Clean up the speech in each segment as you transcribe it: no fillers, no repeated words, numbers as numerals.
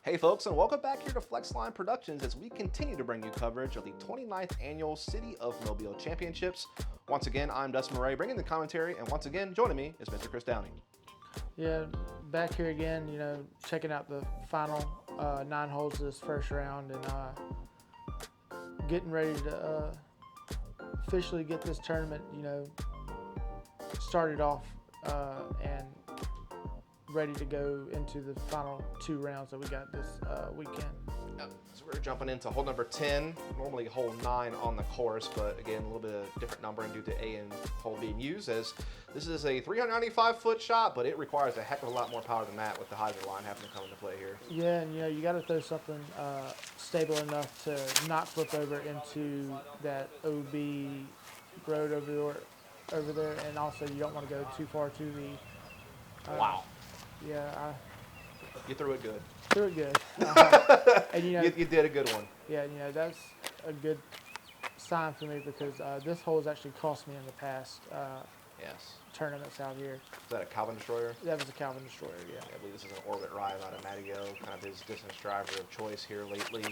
Hey folks, and welcome back here to Flexline Productions as we continue to bring you coverage of the 29th Annual City of Mobile Championships. Once again, I'm Dustin Mouret bringing the commentary, and once again, joining me is Mr. Chris Downey. Yeah, back here again, checking out the final 9 holes of this first round and getting ready to officially get this tournament, started off and ready to go into the final 2 rounds that we got this weekend. So we're jumping into hole number 10, normally hole 9 on the course, but again, a little bit of different numbering due to A and hole being used, as this is a 395-foot shot, but it requires a heck of a lot more power than that with the hyzer line having to come into play here. Yeah, and you got to throw something stable enough to not flip over into that OB road over there, and also you don't want to go too far to the. Wow. Yeah, You threw it good. threw it good. And you did a good one. Yeah, that's a good sign for me because this hole has actually cost me in the past Yes. tournaments out here. Is that a Calvin Destroyer? That was a Calvin Destroyer, yeah. I believe this is an Orbit Ride out of M.A.D.G.A, kind of his distance driver of choice here lately.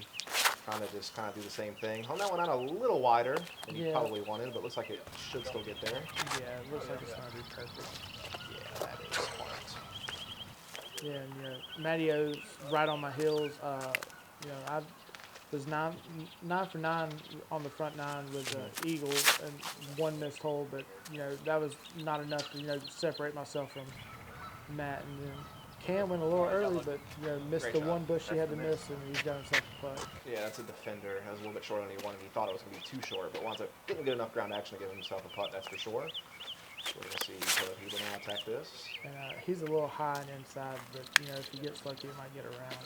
Trying to just kind of do the same thing. Hung that one out a little wider than you probably wanted, but looks like it should still get there. Yeah, it looks like it's going to be perfect. Yeah, that is smart. Yeah, and MattyO's right on my heels. I was 9 for 9 on the front 9 with eagle and 1 missed hole, but that was not enough to separate myself from Matt. And then Cam went a little early, but missed Great the shot. one bush he had to miss, and he's got himself a putt. Yeah, that's a defender. That was a little bit shorter than he wanted. He thought it was going to be too short, but winds up getting good enough ground action to give himself a putt, that's for sure. So we're going to see if he will now attack this. And he's a little high and inside, but if he gets lucky, it might get around.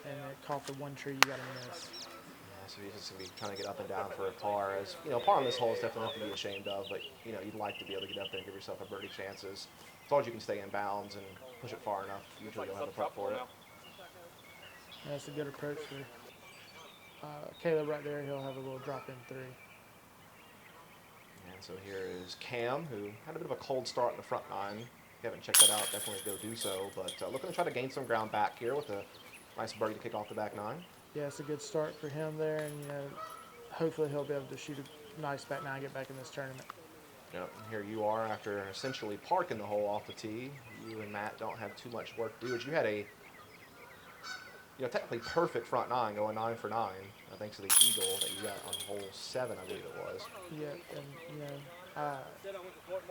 And it caught the one tree you got to miss. Yeah, so he's just going to be trying to get up and down for a par. As par on this hole is definitely nothing to be ashamed of, but you'd like to be able to get up there and give yourself a birdie chances. As long as you can stay in bounds and push it far enough, usually you'll have a putt for it. Yeah, that's a good approach for Caleb right there. He'll have a little drop in 3. And so here is Cam, who had a bit of a cold start in the front 9. If you haven't checked that out, definitely go do so. But looking to try to gain some ground back here with a nice birdie to kick off the back 9. Yeah, it's a good start for him there, and hopefully he'll be able to shoot a nice back 9, get back in this tournament. Yep, and here you are after essentially parking the hole off the tee. You and Matt don't have too much work to do. But you had a technically perfect front 9 going 9 for 9, thanks to the eagle that you got on hole 7, I believe it was. Yeah, and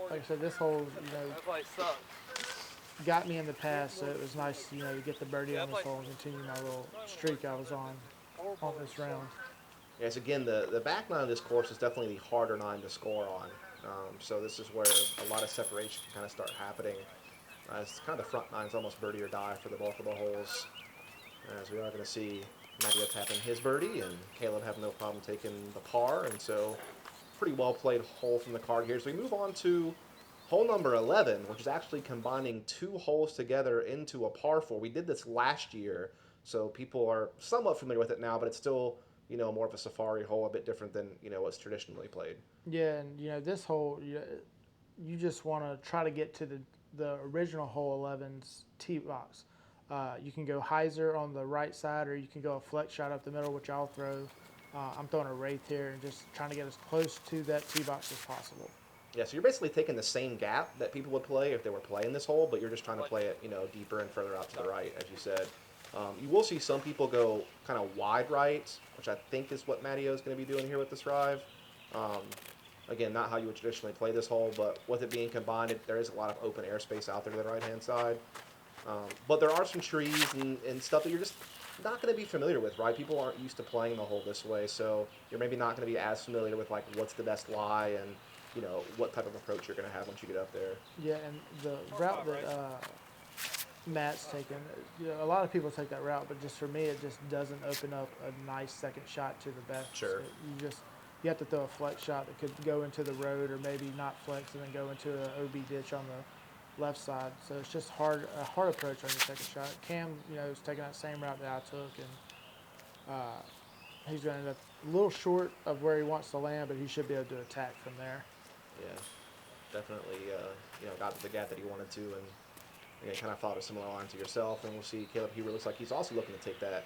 like I said, this hole, got me in the past, so it was nice, to get the birdie on this hole and continue my little streak I was on this round. Yes, again, the back 9 of this course is definitely the harder 9 to score on. So this is where a lot of separation can kind of start happening. It's kind of the front 9 is almost birdie or die for the bulk of the holes. As we are going to see MattyO tapping his birdie, and Caleb having no problem taking the par, and so pretty well played hole from the card here. So we move on to hole number 11, which is actually combining 2 holes together into a par 4. We did this last year, so people are somewhat familiar with it now, but it's still, more of a safari hole, a bit different than, what's traditionally played. Yeah, and this hole, you just want to try to get to the original hole 11's tee box. You can go hyzer on the right side, or you can go a flex shot up the middle, which I'll throw. I'm throwing a wraith here and just trying to get as close to that tee box as possible. Yeah, so you're basically taking the same gap that people would play if they were playing this hole, but you're just trying to play it, deeper and further out to the right, as you said. You will see some people go kind of wide right, which I think is what MattyO is going to be doing here with this drive. Again, not how you would traditionally play this hole, but with it being combined, there is a lot of open airspace out there to the right-hand side. But there are some trees and stuff that you're just not going to be familiar with, right? People aren't used to playing the hole this way, so you're maybe not going to be as familiar with, like, what's the best lie and, what type of approach you're going to have once you get up there. Yeah, and the route that Matt's taken, a lot of people take that route, but just for me, it just doesn't open up a nice second shot to the best. Sure. You have to throw a flex shot that could go into the road, or maybe not flex and then go into an OB ditch on the left side. So it's just a hard approach on your second shot. Cam, is taking that same route that I took, and he's going to end up a little short of where he wants to land, but he should be able to attack from there. Yeah, definitely, got to the gap that he wanted to, and Again, kind of followed a similar line to yourself, and we'll see Caleb Huber looks like he's also looking to take that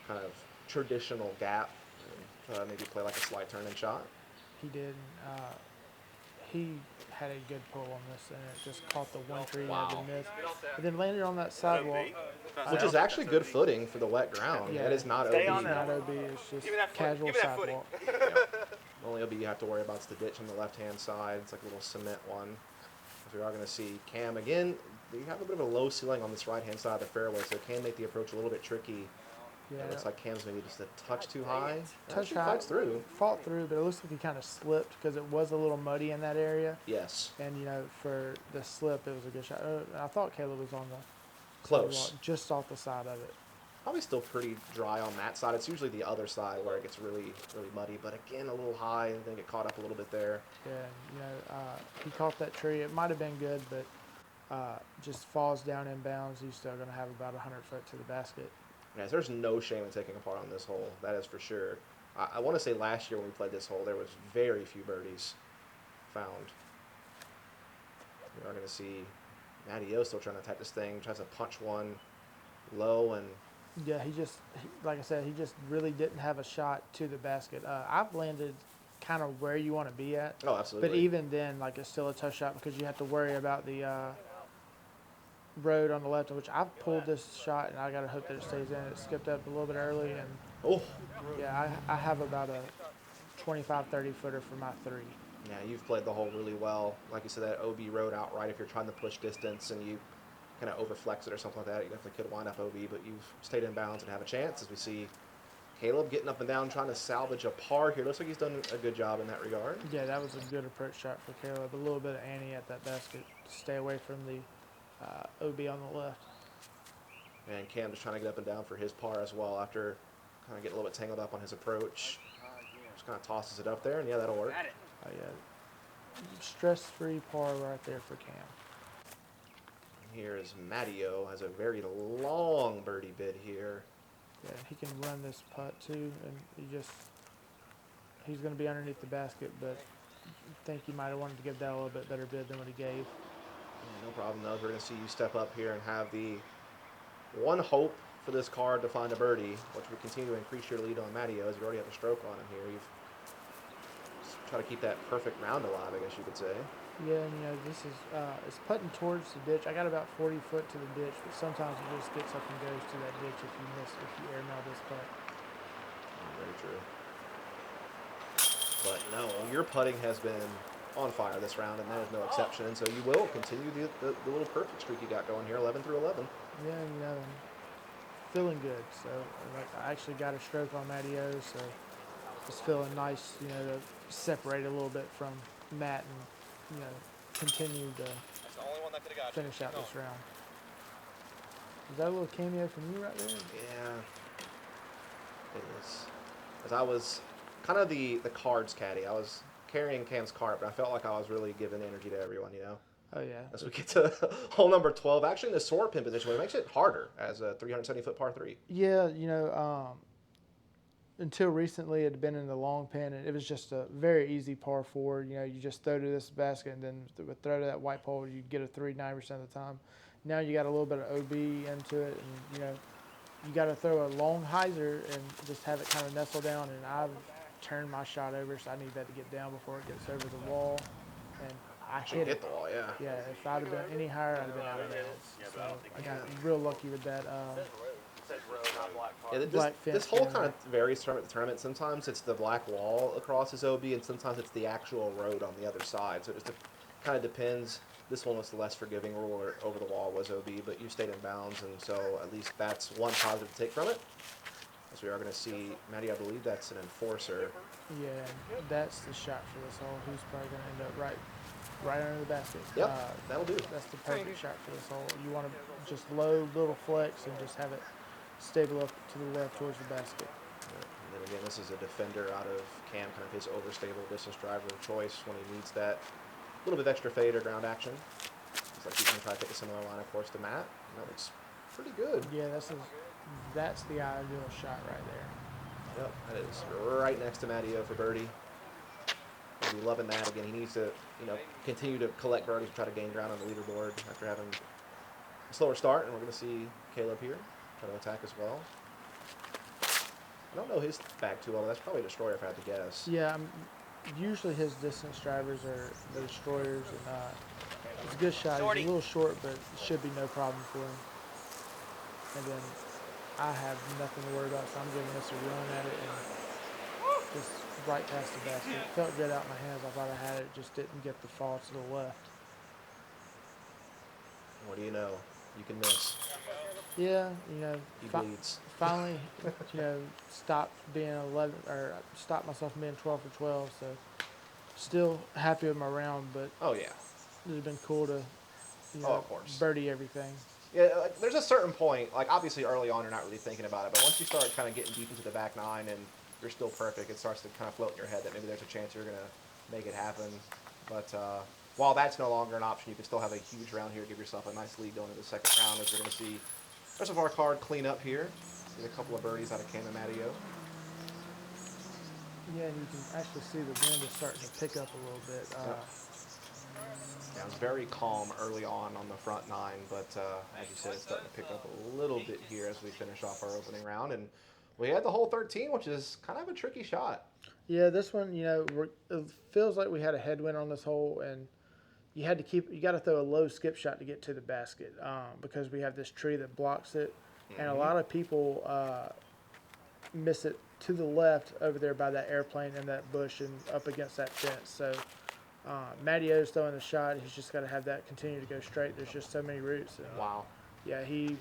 kind of traditional gap and try to maybe play like a slide turn and shot. He did. He had a good pull on this, and it just caught the one tree Wow. and missed, and then landed on that sidewalk. Which is actually good footing for the wet ground. Yeah. That is not Stay OB. on Not OB. It's just Give me that foot. casual Give me that footing. sidewalk. Only OB you have to worry about is the ditch on the left-hand side. It's like a little cement one. If we are going to see Cam again, they have a bit of a low ceiling on this right-hand side of the fairway, so it can make the approach a little bit tricky. Yeah. It looks like Cam's maybe just a touch too high. Touch Actually high. fights through. Fought through, but it looks like he kind of slipped because it was a little muddy in that area. Yes. And, you know, for the slip, it was a good shot. I thought Caleb was on the Close. sidewalk, just off the side of it. Probably still pretty dry on that side. It's usually the other side where it gets really, really muddy. But again, a little high and then get caught up a little bit there. Yeah, you know, he caught that tree. It might have been good, but just falls down inbounds. He's still going to have about 100 foot to the basket. Yes, there's no shame in taking a part on this hole. That is for sure. I want to say last year when we played this hole, there was very few birdies found. We are going to see MattyO still trying to attack this thing. Tries to punch one low and Yeah, like I said, he just really didn't have a shot to the basket. I've landed kind of where you want to be at. oh, absolutely. But even then, like, it's still a tough shot because you have to worry about the road on the left, which I've pulled this shot, and I got to hope that it stays in. It skipped up a little bit early, and oh, yeah, I have about a 25, 30 footer for my three. yeah, you've played the hole really well. Like you said, that OB road outright, if you're trying to push distance and you kind of overflex it or something like that, you definitely could wind up OB, but you've stayed in bounds and have a chance, as we see Caleb getting up and down, trying to salvage a par here. Looks like he's done a good job in that regard. Yeah, that was a good approach shot for Caleb. A little bit of ante at that basket to stay away from the OB on the left. And Cam just trying to get up and down for his par as well after kind of getting a little bit tangled up on his approach. Just kind of tosses it up there, and yeah, that'll work. Oh, yeah. Stress-free par right there for Cam. Here is MattyO, has a very long birdie bid here. Yeah, he can run this putt too, and he's going to be underneath the basket, but I think he might have wanted to give that a little bit better bid than what he gave. Yeah, no problem, though. We're going to see you step up here and have the one hope for this card to find a birdie, which would continue to increase your lead on MattyO, as you already have a stroke on him here. You've try to keep that perfect round alive, I guess you could say. Yeah, and you know, this is it's putting towards the ditch. I got about 40 foot to the ditch, but sometimes it just gets up and goes to that ditch if you airmail this putt. Very true. But no, your putting has been on fire this round, and that is no exception. And so you will continue the little perfect streak you got going here, 11 through 11. Yeah, you know, I'm feeling good. So like, I actually got a stroke on MattyO, so it's feeling nice, you know, to separate a little bit from Matt and, you know, continue to finish out this round. Is that a little cameo from you right there? Yeah, it is. As I was kind of the cards caddy, I was carrying Cam's cart, but I felt like I was really giving energy to everyone, you know? Oh, yeah. As we get to hole number 12, actually in the sword pin position, which makes it harder as a 370-foot par 3. Yeah, you know, until recently it had been in the long pin, and it was just a very easy par 4. You know, you just throw to this basket, and then with throw to that white pole, you get a 3 90% of the time. Now you got a little bit of OB into it, and, you know, you got to throw a long hyzer and just have it kind of nestle down, and I've turned my shot over, so I need that to get down before it gets over the wall, and I hit it. The wall, yeah. Yeah, if I'd have been any higher, I'd have been out of bounds. So I got real lucky with that. Yeah, this hole kind of varies tournament to tournament. Sometimes it's the black wall across his OB, and sometimes it's the actual road on the other side. So it just kind of depends. This one was the less forgiving rule, where over the wall was OB, but you stayed in bounds, and so at least that's one positive to take from it. As we are going to see, Matty, I believe that's an enforcer. Yeah, that's the shot for this hole. He's probably going to end up right under the basket. Yep, that'll do. That's the perfect shot for this hole. You want to just low little flex and just have it stable up to the left towards the basket. And then again, this is a defender out of Cam, kind of his overstable distance driver of choice when he needs that little bit of extra fade or ground action. Looks like he's going to try to take a similar line, of course, to Matt. And that looks pretty good. Yeah, that's the ideal shot right there. Yep, that is right next to MattyO for birdie. He'll be loving that. Again, he needs to, you know, continue to collect birdies and try to gain ground on the leaderboard after having slower start, and we're going to see Caleb here try to attack as well. I don't know his bag too well. That's probably a destroyer if I had to guess. Yeah, usually his distance drivers are the destroyers, and it's a good shot. He's a little short, but it should be no problem for him. And then I have nothing to worry about, so I'm giving this a run at it and just right past the basket. It felt good out in my hands. I thought I had it, just didn't get the fall to the left. What do you know? You can miss. Yeah, He bleeds. finally, stopped being 11, or stopped myself from being 12 for 12. So still happy with my round, but Oh, yeah. it would have been cool to, Of course. birdie everything. Yeah, like, there's a certain point, like obviously early on you're not really thinking about it, but once you start kind of getting deep into the back nine and you're still perfect, it starts to kind of float in your head that maybe there's a chance you're going to make it happen. But while that's no longer an option, you can still have a huge round here, give yourself a nice lead going into the second round, as we're going to see the rest of our card clean up here. See a couple of birdies out of Cam and MattyO. Yeah, and you can actually see the wind is starting to pick up a little bit. Yeah, it was very calm early on the front nine, but as you said, it's starting to pick up a little bit here as we finish off our opening round. And we had the hole 13, which is kind of a tricky shot. Yeah, this one, it feels like we had a headwind on this hole, and you got to throw a low skip shot to get to the basket because we have this tree that blocks it, and a lot of people miss it to the left over there by that airplane and that bush and up against that fence. So MattyO's throwing the shot. He's just got to have that continue to go straight. There's just so many routes. And, Wow. Yeah, he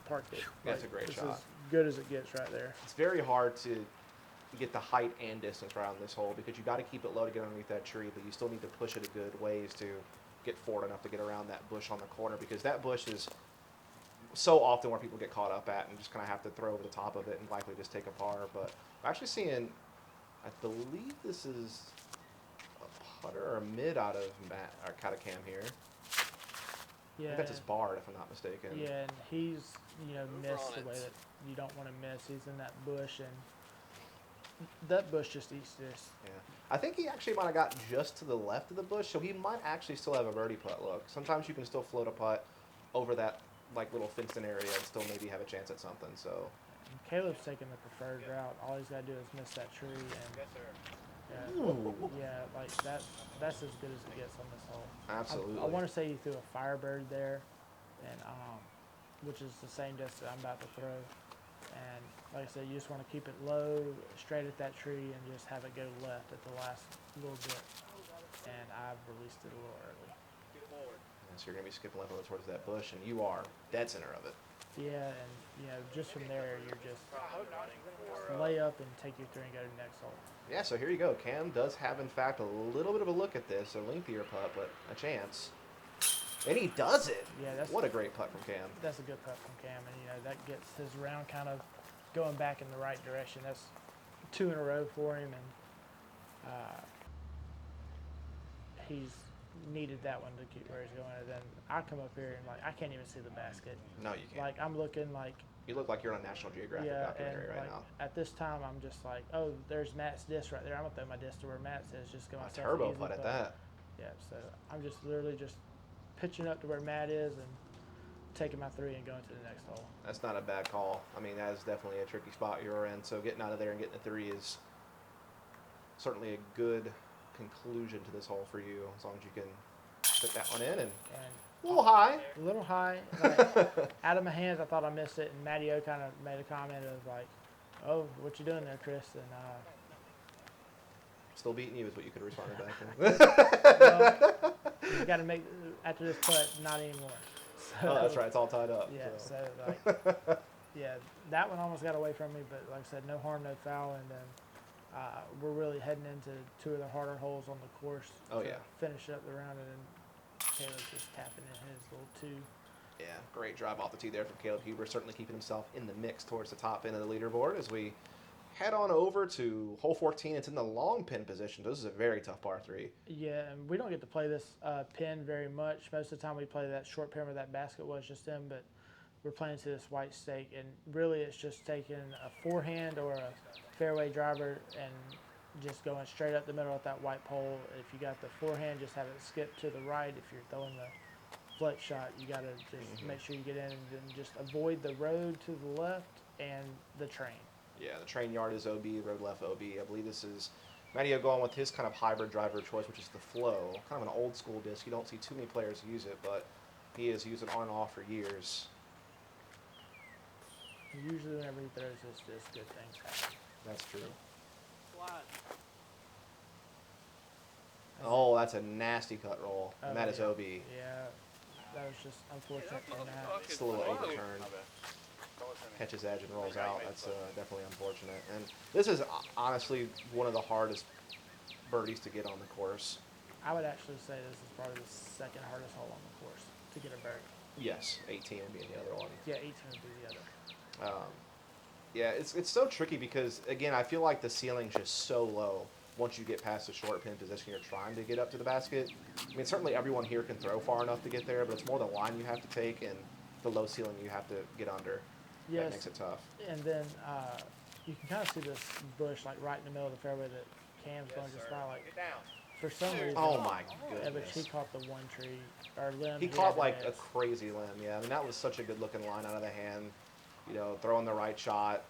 parked it. That's a great shot. As good as it gets right there. It's very hard to get the height and distance around this hole because you got to keep it low to get underneath that tree, but you still need to push it a good ways to get forward enough to get around that bush on the corner, because that bush is so often where people get caught up at and just kind of have to throw over the top of it and likely just take a par. But I'm actually seeing, I believe this is a putter or a mid out of Cam here. I Yeah. think that's his bar, if I'm not mistaken. Yeah, and he's, missed the way that you don't want to miss. He's in that bush, and that bush just eats this. Yeah. I think he actually might have got just to the left of the bush, so he might actually still have a birdie putt look. Sometimes you can still float a putt over that little fenced-in area and still maybe have a chance at something. So And Caleb's taking the preferred route. All he's got to do is miss that tree, and that's as good as it gets on this hole. Absolutely. I want to say he threw a Firebird there, and which is the same distance I'm about to throw. And like I said, you just want to keep it low, straight at that tree, and just have it go left at the last little bit. And I've released it a little early. So you're going to be skipping left towards that bush, and you are dead center of it. Yeah, and just from there, you're just lay up and take your three and go to the next hole. Yeah, so here you go. Cam does have, in fact, a little bit of a look at this, a lengthier putt, but a chance. And he does it. Yeah, what a great putt from Cam. That's a good putt from Cam, and that gets his round kind of going back in the right direction. That's 2 in a row for him, and he's needed that one to keep where he's going. And then I come up here and I can't even see the basket. No, you can't. I'm looking you look like you're on a National Geographic documentary right now. At this time, I'm just like, oh, there's Matt's disc right there. I'm gonna throw my disc to where Matt's is. Just go A myself turbo easy putt at that. Yeah, so I'm just literally just pitching up to where Matt is and taking my three and going to the next hole. That's not a bad call. I mean, that is definitely a tricky spot you're in. So getting out of there and getting the three is certainly a good conclusion to this hole for you, as long as you can put that one in and a little high. A little high. Out of my hands, I thought I missed it, and MattyO kind of made a comment of oh, what you doing there, Chris? And still beating you is what you could have responded back well, you got to make after this putt, not anymore. So, that's right. It's all tied up. Yeah. So Yeah, that one almost got away from me, but like I said, no harm, no foul, and then we're really heading into 2 of the harder holes on the course. Oh, to yeah. Finish up the round, and then Caleb's just tapping in his little 2. Yeah, great drive off the tee there from Caleb Huber, certainly keeping himself in the mix towards the top end of the leaderboard as we head on over to hole 14. It's in the long pin position. This is a very tough par 3. Yeah, and we don't get to play this pin very much. Most of the time we play that short pin where that basket was just in, but we're playing to this white stake, and really it's just taking a forehand or a fairway driver and just going straight up the middle at that white pole. If you got the forehand, just have it skip to the right. If you're throwing the flex shot, you got to just make sure you get in and then just avoid the road to the left and the train. Yeah, the train yard is OB, road left OB. I believe this is MattyO going with his kind of hybrid driver choice, which is the flow. Kind of an old school disc. You don't see too many players use it, but he has used it on and off for years. Usually whenever he throws this, good things happen. That's true. Slide. Oh, that's a nasty cut roll. And that is yeah. OB. Yeah, that was just unfortunate for Matt. It's a little overturned. Catches edge and rolls out. That's definitely unfortunate. And this is honestly one of the hardest birdies to get on the course. I would actually say this is probably the second hardest hole on the course to get a birdie. Yes, 18 would be the other one. Yeah, 18 would be the other. Yeah, it's so tricky because, again, I feel like the ceiling's just so low once you get past the short pin position you're trying to get up to the basket. I mean, certainly everyone here can throw far enough to get there, but it's more the line you have to take and the low ceiling you have to get under. Yes. That makes it tough. And then you can kind of see this bush like right in the middle of the fairway that Cam's going just by. Like, for some reason. Oh my Yeah, but goodness. he caught the one tree or limb. He had caught to like a miss. crazy limb, yeah. I mean, that was such a good looking line out of the hand. You know, throwing the right shot,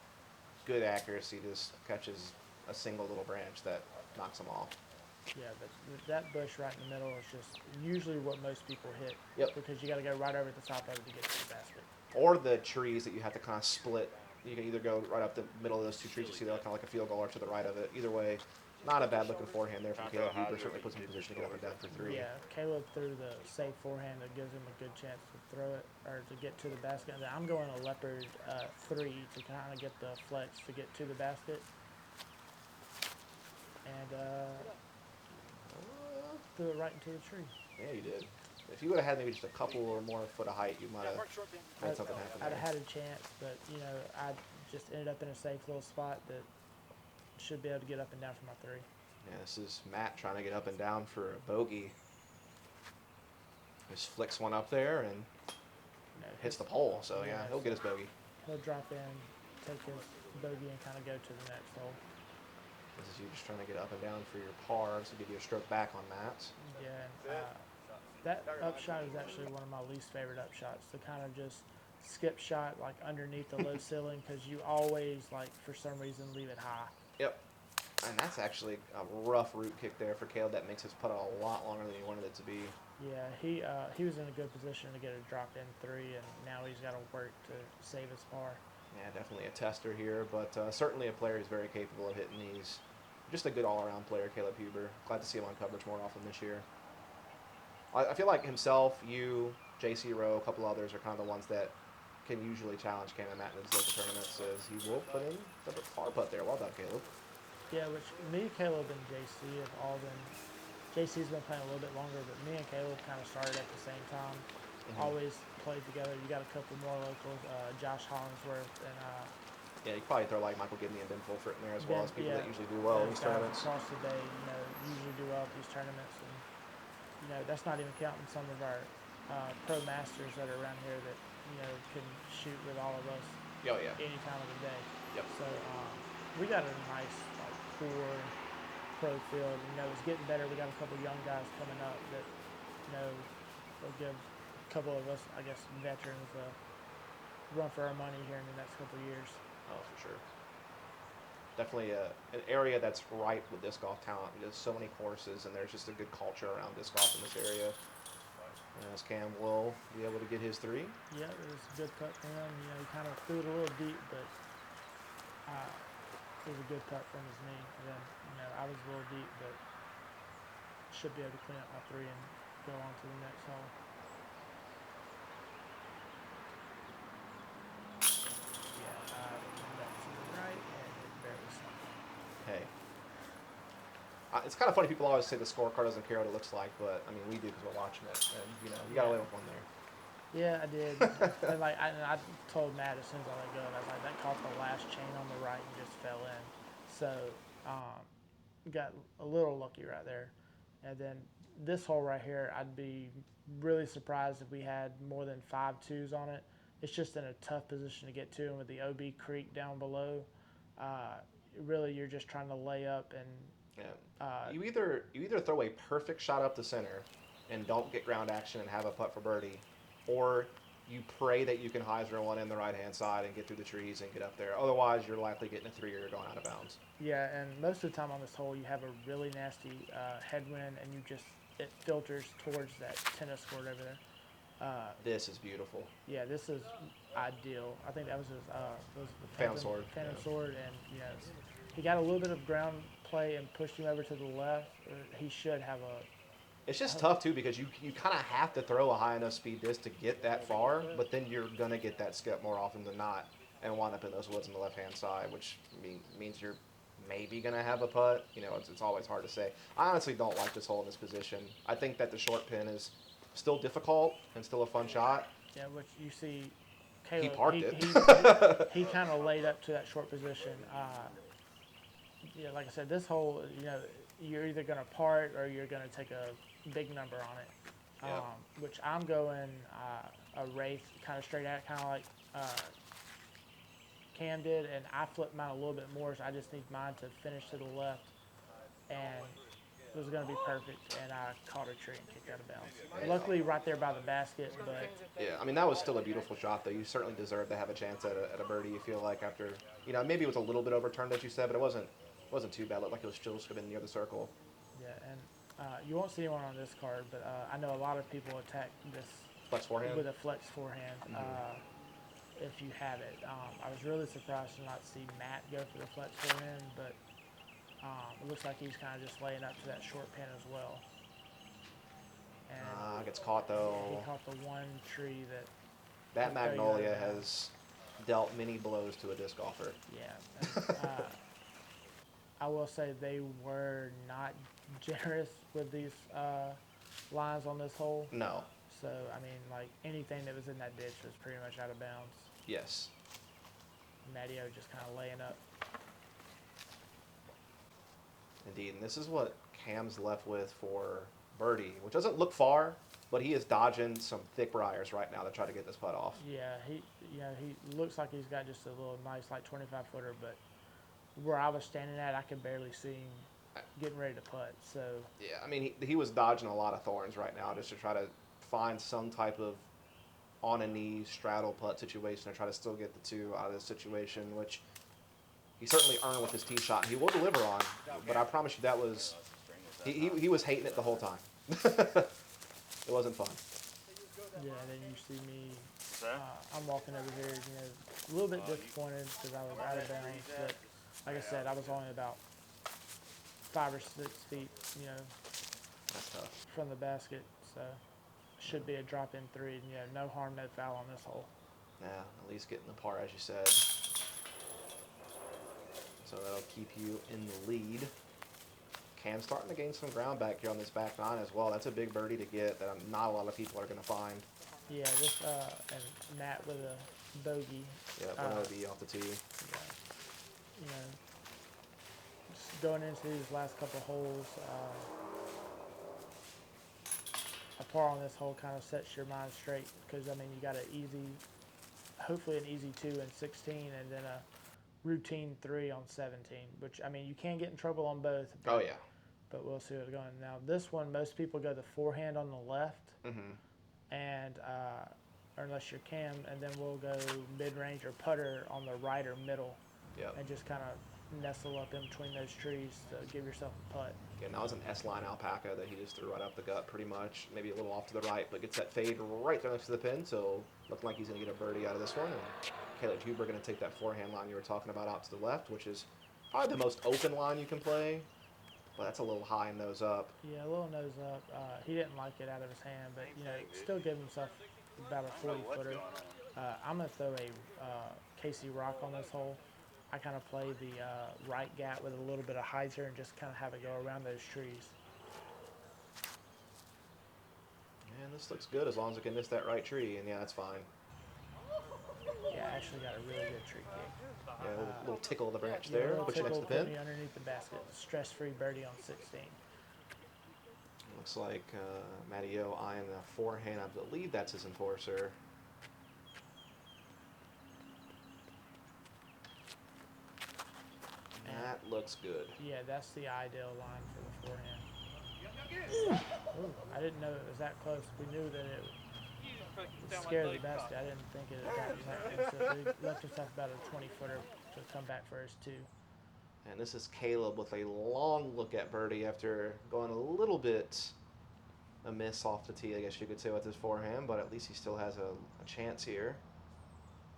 good accuracy, just catches a single little branch that knocks him off. Yeah, but that bush right in the middle is just usually what most people hit. Yep. Because you got to go right over the top of it to get to the basket. Or the trees that you have to kind of split. You can either go right up the middle of those two trees, you see they're kind of like a field goal, or to the right of it. Either way, not a bad looking forehand there from Caleb Huber. Certainly puts him in position to get up and down for three. Yeah, Caleb threw the safe forehand that gives him a good chance to throw it or to get to the basket. And I'm going a leopard 3 to kind of get the flex to get to the basket. And threw it right into the tree. Yeah, you did. If you would have had maybe just a couple or more foot of height, you might have had something happen I'd there. have had a chance, but I just ended up in a safe little spot that should be able to get up and down for my 3. Yeah, this is Matt trying to get up and down for a bogey. Just flicks one up there and hits the pole. So yeah, he'll get his bogey. He'll drop in, take his bogey, and kind of go to the next hole. This is you just trying to get up and down for your par, so give you a stroke back on Matt's. Yeah, and, that upshot is actually one of my least favorite upshots. The kind of just skip shot like underneath the low ceiling because you always like for some reason leave it high. Yep. And that's actually a rough root kick there for Caleb. That makes his putt a lot longer than he wanted it to be. Yeah, he was in a good position to get a drop in 3, and now he's got to work to save his par. Yeah, definitely a tester here, but certainly a player who's very capable of hitting these. Just a good all-around player, Caleb Huber. Glad to see him on coverage more often this year. I feel like himself, you, J.C. Rowe, a couple others are kind of the ones that can usually challenge Cam and Matt in these local tournaments. As he will put in the par putt there. Well done, Caleb. Yeah, which me, Caleb, and JC have all been. JC's been playing a little bit longer, but me and Caleb kind of started at the same time. Always played together. You got a couple more locals, Josh Hollingsworth and. Yeah, you could probably throw like Michael Gibney and Ben Fulford in there as well as people that usually do well in these guys tournaments. across the day, usually do well at these tournaments, and that's not even counting some of our pro masters that are around here that can shoot with all of us. Oh yeah. Any time of the day. Yep. So we got a nice core pro field. It's getting better. We got a couple young guys coming up that will give a couple of us, I guess, veterans a run for our money here in the next couple of years. Oh, for sure. Definitely an area that's ripe with disc golf talent. There's so many courses, and there's just a good culture around disc golf in this area. And as Cam will be able to get his 3. Yeah, it was a good putt for him. He kind of threw it a little deep, but it was a good putt from his knee. And then, I was a little deep, but should be able to clean up my 3 and go on to the next hole. Hey. It's kind of funny. People always say the scorecard doesn't care what it looks like, but I mean we do because we're watching it, and you got away with one there. Yeah, I did. And I told Matt as soon as I let go, I was like, that caught the last chain on the right and just fell in. So got a little lucky right there. And then this hole right here, I'd be really surprised if we had more than 5 2s on it. It's just in a tough position to get to, and with the OB creek down below, really you're just trying to lay up and Yeah. You either throw a perfect shot up the center, and don't get ground action and have a putt for birdie, or you pray that you can hyzer one in the right-hand side and get through the trees and get up there. Otherwise, you're likely getting a 3 or you're going out of bounds. Yeah, and most of the time on this hole, you have a really nasty headwind, and it filters towards that tennis court over there. This is beautiful. Yeah, this is ideal. I think that was his Phantom sword. Phantom Yeah. sword, and he got a little bit of ground play and pushed him over to the left. He should have a. It's just tough too because you kind of have to throw a high enough speed disc to get that far, but then you're gonna get that skip more often than not and wind up in those woods on the left-hand side, which means you're maybe gonna have a putt. You know, it's always hard to say. I honestly don't like this hole in this position. I think that the short pin is still difficult and still a fun shot. Yeah, which you see, Caleb, He parked it. he kind of laid up to that short position. Yeah, like I said, this hole, you're either going to part or you're going to take a big number on it. Yeah. Which I'm going a wraith kind of straight at, kind of like Cam did, and I flipped mine a little bit more, so I just need mine to finish to the left, and it was going to be perfect, and I caught a tree and kicked out of bounds. Luckily, right there by the basket, but Yeah, I mean, that was still a beautiful shot, though. You certainly deserve to have a chance at a birdie, you feel like, after, maybe it was a little bit overturned, as you said, but it wasn't too bad. It looked like it was still just been near the circle. yeah, and you won't see anyone on this card, but I know a lot of people attack this Flex forehand? with a flex forehand. If you have it, I was really surprised to not see Matt go for the flex forehand, but it looks like he's kind of just laying up to that short pin as well. And Gets caught, though. he caught the one tree that. That there you go. Magnolia has dealt many blows to a disc golfer. Yeah. And, I will say they were not generous with these lines on this hole. No. So, I mean, like, anything that was in that ditch was pretty much out of bounds. Yes. MattyO just kind of laying up. Indeed. And this is what Cam's left with for birdie, which doesn't look far, but he is dodging some thick briars right now to try to get this putt off. Yeah, he looks like he's got just a little nice, like, 25-footer, but where I was standing at, I could barely see him getting ready to putt. So Yeah, I mean, he was dodging a lot of thorns right now just to try to find some type of on a knee straddle putt situation to try to still get the two out of this situation, which he certainly earned with his tee shot. He will deliver on, but I promise you that was he was hating it the whole time. It wasn't fun. yeah, then you see me. I'm walking over here, a little bit disappointed because I was out of bounds, but like I said, I was only about 5 or 6 feet, That's tough. from the basket, so should be a drop-in 3. And, no harm, no foul on this hole. Yeah, at least getting the par, as you said. So that'll keep you in the lead. Cam's starting to gain some ground back here on this back nine as well. That's a big birdie to get that not a lot of people are going to find. Yeah, this and Matt with a bogey. Yeah, one OB off the tee. Yeah, just going into these last couple holes, a par on this hole kind of sets your mind straight because, I mean, you got hopefully an easy 2 and 16 and then a routine 3 on 17, which, I mean, you can get in trouble on both. But, Oh, yeah. But we'll see what's going on. Now, this one, most people go the forehand on the left, and or unless you're Cam, and then we'll go mid-range or putter on the right or middle, and just kind of nestle up in between those trees to give yourself a putt. Again, that was an S-line alpaca that he just threw right up the gut pretty much. Maybe a little off to the right, but gets that fade right there next to the pin, so looking like he's going to get a birdie out of this one. And Caleb Huber going to take that forehand line you were talking about out to the left, which is probably the most open line you can play. But that's a little high nose up. Yeah, a little nose up. He didn't like it out of his hand, but, still gave himself about a 40-footer. I'm going to throw a Casey Rock on this hole. I kind of play the right gap with a little bit of hyzer and just kind of have it go around those trees. Man, this looks good as long as it can miss that right tree, and yeah, that's fine. Yeah, I actually got a really good tree kick. Yeah, a little tickle of the branch Yeah, a there, little put you next to tickle, the put pin. me underneath the basket. Stress-free birdie on 16. Looks like MattyO eyeing the forehand. I believe that's his enforcer. That looks good. Yeah, that's the ideal line for the forehand. Ooh, I I didn't know it was that close. We knew that it was scared the basket. I didn't think it had gotten that close. So we left himself about a 20-footer to come back for his 2. And this is Caleb with a long look at birdie after going a little bit amiss off the tee, I guess you could say, with his forehand, but at least he still has a chance here.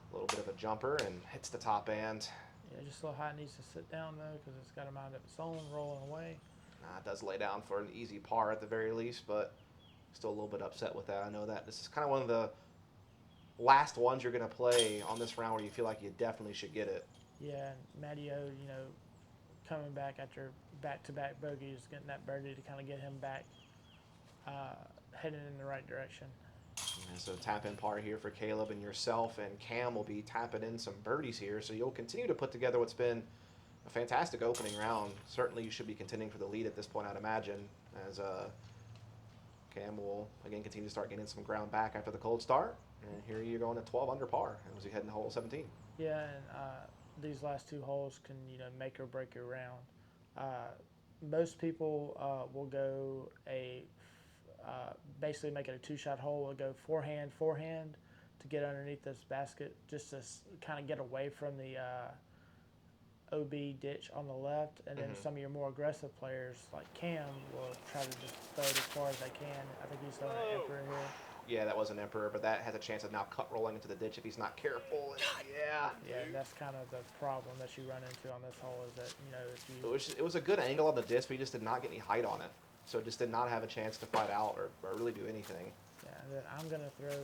A little bit of a jumper and hits the top end. Yeah, just a little high. Needs to sit down though because it's got a mind of its own, rolling away. It does lay down for an easy par at the very least, but still a little bit upset with that. I know that this is kind of one of the last ones you're going to play on this round where you feel like you definitely should get it. Yeah, and MattyO, coming back after back-to-back bogeys, getting that birdie to kind of get him back, heading in the right direction. And so tap-in par here for Caleb and yourself, and Cam will be tapping in some birdies here, so you'll continue to put together what's been a fantastic opening round. Certainly you should be contending for the lead at this point, I'd imagine, as Cam will, again, continue to start getting some ground back after the cold start. And here you're going at 12 under par as you head into hole 17. Yeah, and these last 2 holes can, make or break your round. Most people will go basically make it a 2-shot hole. Will go forehand to get underneath this basket, just to kind of get away from the OB ditch on the left, and then some of your more aggressive players like Cam will try to just throw it as far as they can. I think he's throwing an Emperor here. Yeah, that was an Emperor, but that has a chance of now cut rolling into the ditch if he's not careful. And Yeah, that's kind of the problem that you run into on this hole is that, if you... It was a good angle on the disc, but he just did not get any height on it. So it just did not have a chance to fight out or really do anything. Yeah, and then I'm going to throw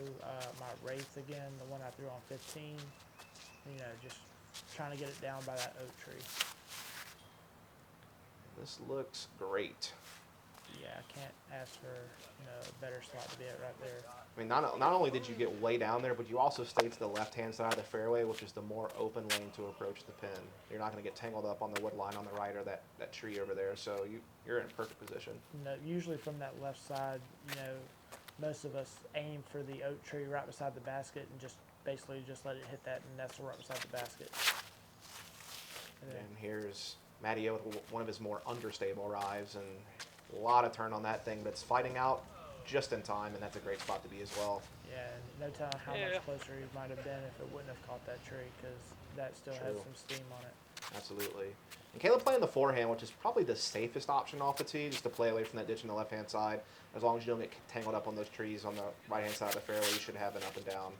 my Wraith again, the one I threw on 15. Just trying to get it down by that oak tree. This looks great. Yeah, I can't ask for a better spot to be at right there. I mean, not only did you get way down there, but you also stayed to the left-hand side of the fairway, which is the more open lane to approach the pin. You're not going to get tangled up on the wood line on the right or that tree over there, so you're in perfect position. Usually from that left side, most of us aim for the oak tree right beside the basket and just basically just let it hit that and nestle right beside the basket. And here's MattyO with one of his more understable drives, and a lot of turn on that thing, but it's fighting out just in time, and that's a great spot to be as well. Yeah, and no telling how much closer he might have been if it wouldn't have caught that tree, because that still has some steam on it. Absolutely. And Caleb playing the forehand, which is probably the safest option off the tee, just to play away from that ditch on the left-hand side. As long as you don't get tangled up on those trees on the right-hand side of the fairway, you should have an up and down,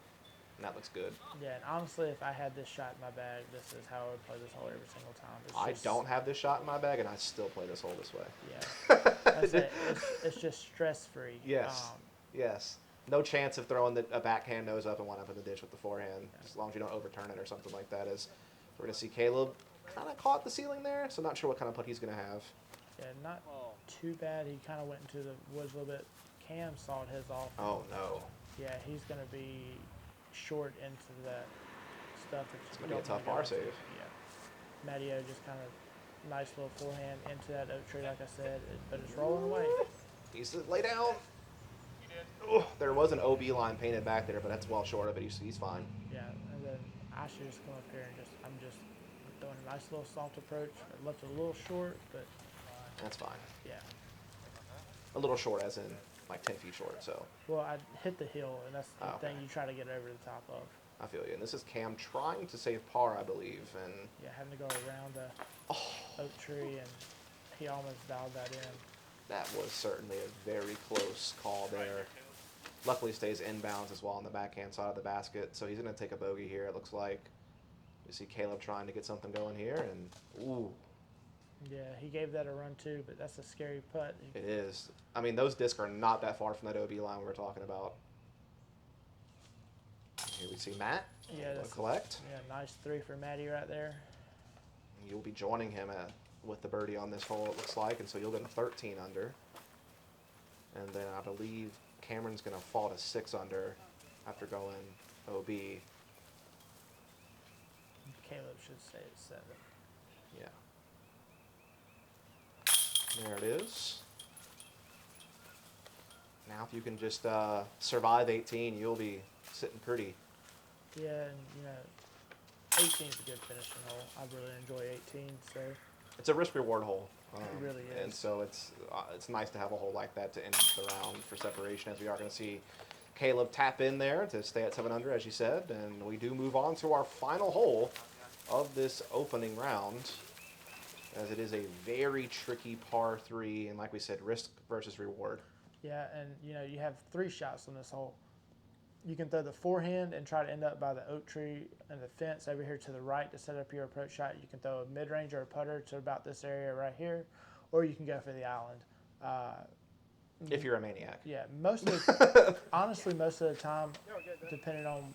and that looks good. Yeah, and honestly, if I had this shot in my bag, this is how I would play this hole every single time. I don't have this shot in my bag, and I still play this hole this way. Yeah. It's just stress-free. Yes. Yes. No chance of throwing a backhand nose up and one up in the ditch with the forehand, as long as you don't overturn it or something like that. As we're going to see Caleb kind of caught the ceiling there, so not sure what kind of putt he's going to have. Yeah, not too bad. He kind of went into the woods a little bit. Cam sawed his off. Oh, no. Yeah, he's going to be short into that stuff. It's going to be a tough par save. Yeah. MattyO just kind of nice little forehand into that oak tree, like I said, but it's rolling away. He's to lay down. Oh, there was an OB line painted back there, but that's well short of it. He's fine. Yeah, and then I should just come up here and I'm just throwing a nice little soft approach. I left it a little short, but that's fine. Yeah. A little short, as in like 10 feet short. So. Well, I hit the hill, and that's the thing you try to get over the top of. I feel you. And this is Cam trying to save par, I believe, and yeah, having to go around the oak tree, and he almost dialed that in. That was certainly a very close call there. Luckily stays inbounds as well on the backhand side of the basket, so he's going to take a bogey here, it looks like. You see Caleb trying to get something going here, and ooh. Yeah, he gave that a run too, but that's a scary putt. It is. I mean, those discs are not that far from that OB line we were talking about. Here we see Matt. Yeah, that's collect. Nice 3 for Matty right there. You'll be joining him with the birdie on this hole, it looks like, and so you'll get a 13 under. And then I believe Cameron's going to fall to 6 under after going OB. Caleb should stay at 7. Yeah. There it is. Now if you can just survive 18, you'll be sitting pretty. Yeah, and 18 is a good finishing hole. I really enjoy 18, so it's a risk reward hole. It really is. And so it's nice to have a hole like that to end the round for separation, as we are going to see Caleb tap in there to stay at 7 under, as you said. And we do move on to our final hole of this opening round, as it is a very tricky par 3, and like we said, risk versus reward. Yeah, and you have 3 shots on this hole. You can throw the forehand and try to end up by the oak tree and the fence over here to the right to set up your approach shot. You can throw a mid-range or a putter to about this area right here, or you can go for the island. If you're a maniac. Yeah, honestly, most of the time, depending on,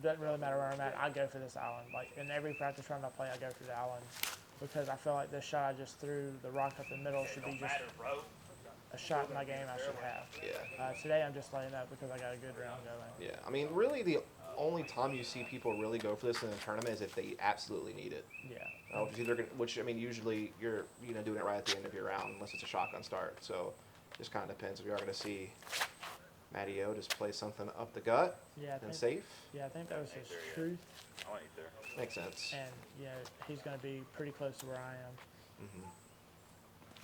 doesn't really matter where I'm at, I go for this island. Like in every practice round I play, I go for the island because I feel like this shot I just threw, the rock up the middle, should be just a shot in my game I should have. Yeah. Today I'm just laying up because I got a good round going. Yeah, I mean, really the only time you see people really go for this in a tournament is if they absolutely need it. Yeah. Which I mean, usually you're doing it right at the end of your round unless it's a shotgun start. So just kind of depends. We are going to see MattyO just play something up the gut and safe. Yeah, I think that was his truth. Makes sense. And he's going to be pretty close to where I am. Mm-hmm.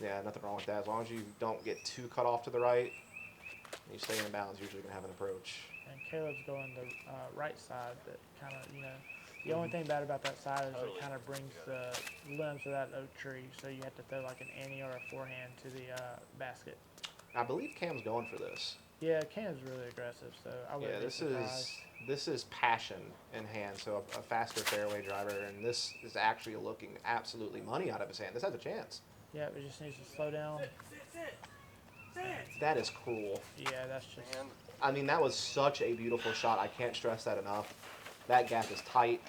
Yeah, nothing wrong with that. As long as you don't get too cut off to the right, and you stay in bounds, you're usually going to have an approach. And Caleb's going the right side, but kind of, the only thing bad about that side is it kind of brings the limbs of that oak tree, so you have to throw like an ante or a forehand to the basket. I believe Cam's going for this. Yeah, Cam's really aggressive, so I wouldn't be surprised. This is passion in hand, so a faster fairway driver, and this is actually looking absolutely money out of his hand. This has a chance. Yeah, it just needs to slow down. That is cruel. Yeah, that's just... I mean, that was such a beautiful shot. I can't stress that enough. That gap is tight.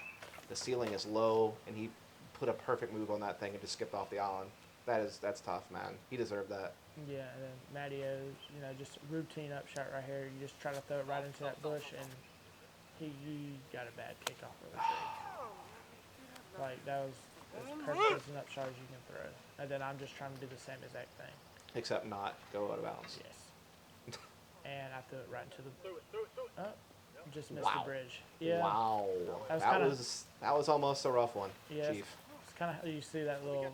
The ceiling is low, and he put a perfect move on that thing and just skipped off the island. That's tough, man. He deserved that. Yeah, and then MattyO, just a routine up shot right here. You just try to throw it right into that bush, and he got a bad kickoff of the tree. Like, that was as perfect as an up shot as you can throw. And then I'm just trying to do the same exact thing. Except not go out of bounds. Yes. And I threw it right into the... Oh, just missed Wow. the bridge. Yeah. Wow. That was almost a rough one, Yeah, Chief. it's kind of how you see that little,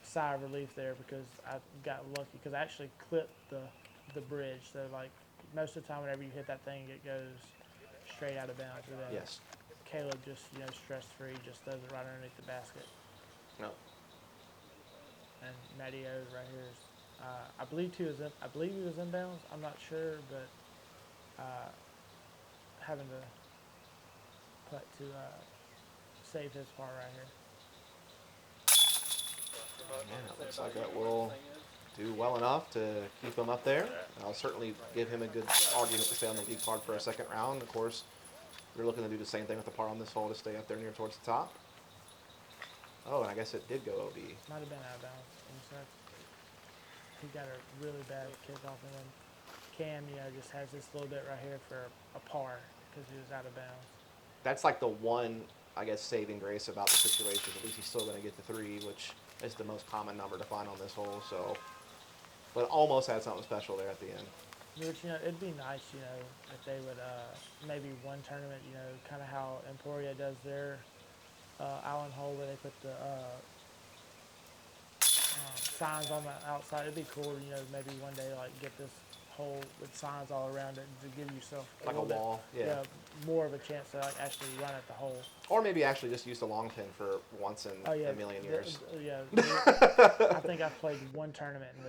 sigh of relief there because I got lucky because I actually clipped the bridge. So, like, most of the time whenever you hit that thing, it goes straight out of bounds. Or Yes. Caleb just, stress-free, just throws it right underneath the basket. No. And MattyO right here is, I believe he was inbounds. I'm not sure, but having to putt to save his par right here. Yeah, it looks like that will do well enough to keep him up there. I'll certainly give him a good argument to stay on the lead card for a second round. Of course, we're looking to do the same thing with the par on this hole to stay up there near towards the top. Oh, and I guess it did go OB. Might have been out of bounds. He got a really bad kickoff, and then Cam, just has this little bit right here for a par because he was out of bounds. That's like the one, I guess, saving grace about the situation. At least he's still going to get the 3, which is the most common number to find on this hole. So, but almost had something special there at the end. Which, it'd be nice, if they would maybe one tournament, kind of how Emporia does their island hole where they put the signs on the outside. It'd be cool, maybe one day like get this hole with signs all around it to give yourself Like a wall, yeah. More of a chance to like actually run at the hole. Or maybe actually just use the long pin for once in a million years. I think I've played one tournament in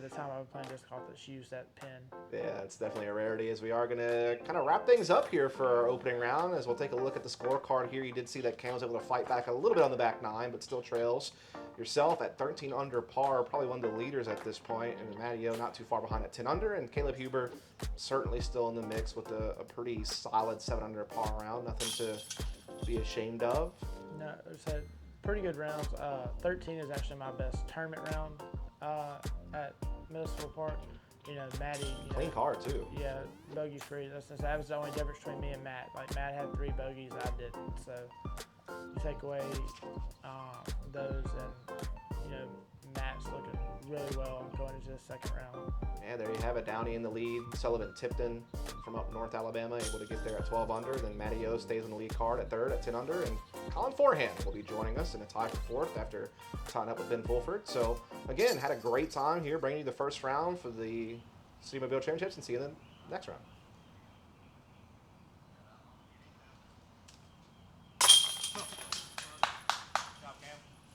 the time I was playing disc golf that she used that pin. Yeah, it's definitely a rarity, as we are going to kind of wrap things up here for our opening round, as we'll take a look at the scorecard here. You did see that Cam was able to fight back a little bit on the back 9, but still trails yourself at 13 under par, probably one of the leaders at this point, and MattyO not too far behind at 10 under, and Caleb Huber certainly still in the mix with a pretty solid 7 under par round. Nothing to be ashamed of. No, it's a pretty good rounds. 13 is actually my best tournament round at Municipal Park. Matty. Clean card, too. Yeah, bogey free. That was the only difference between me and Matt. Like, Matt had 3 bogeys, I didn't. So, you take away those, and, Matt match, looking really well going into the second round. Yeah, there you have it. Downey in the lead. Sullivan Tipton from up North Alabama able to get there at 12 under. Then MattyO stays on the lead card at third at 10 under. And Colin Forehand will be joining us in a tie for fourth after tying up with Ben Fulford. So, again, had a great time here bringing you the first round for the City Mobile Championships, and see you in the next round.